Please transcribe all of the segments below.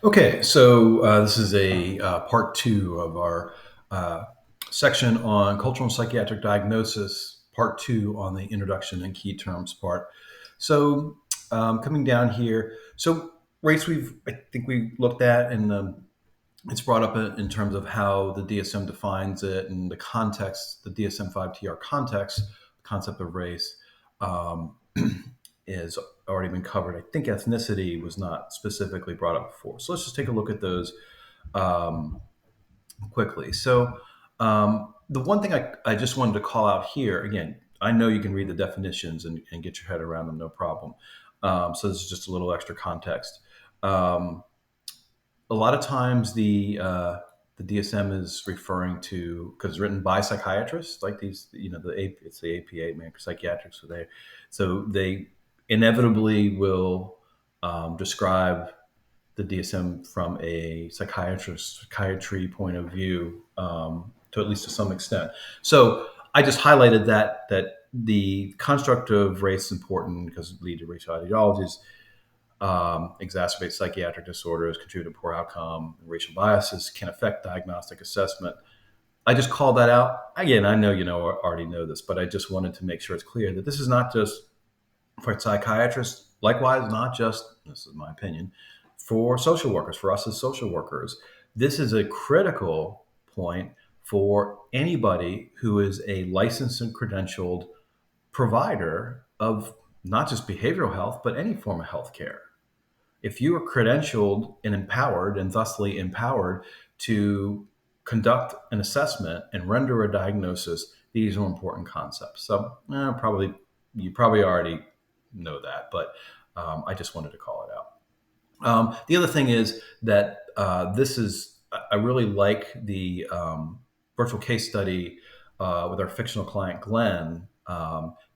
Okay, so this is a part two of our uh, section on cultural and psychiatric diagnosis, part two on the introduction and key terms part. So coming down here, so race I think we looked at, and it's brought up in terms of how the DSM defines it and the context, the DSM-5 TR context, the concept of race. Um, is already been covered. I think ethnicity was not specifically brought up before. So let's just take a look at those um, quickly. So the one thing I just wanted to call out here, again, I know you can read the definitions and get your head around them, no problem. So this is just a little extra context. Um, a lot of times the DSM is referring to, because it's written by psychiatrists, like these, it's the APA, American Psychiatric, so they inevitably will describe the DSM from a psychiatry point of view, to at least to some extent. So I just highlighted that the construct of race is important because it leads to racial ideologies, exacerbate psychiatric disorders, contribute to poor outcome, racial biases can affect diagnostic assessment. I just called that out. Again, I know already know this, but I just wanted to make sure it's clear that this is not just for psychiatrists. Likewise, not just, this is my opinion, for social workers, for us as social workers. This is a critical point for anybody who is a licensed and credentialed provider of not just behavioral health, but any form of healthcare. If you are credentialed and empowered, and thusly empowered to conduct an assessment and render a diagnosis, these are important concepts. So probably you probably already know that, but I just wanted to call it out. The other thing is that I really like the virtual case study with our fictional client Glenn,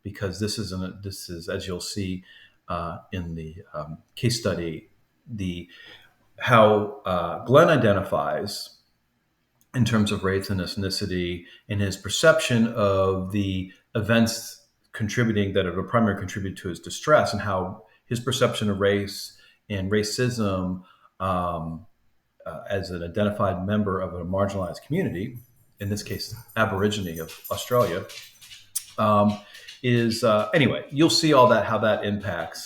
because this is, as you'll see in the case study, the how Glenn identifies in terms of race and ethnicity and his perception of the events contributing that are a primary contributor to his distress, and how his perception of race and racism, as an identified member of a marginalized community, in this case Aborigine of Australia, is anyway, you'll see all that, how that impacts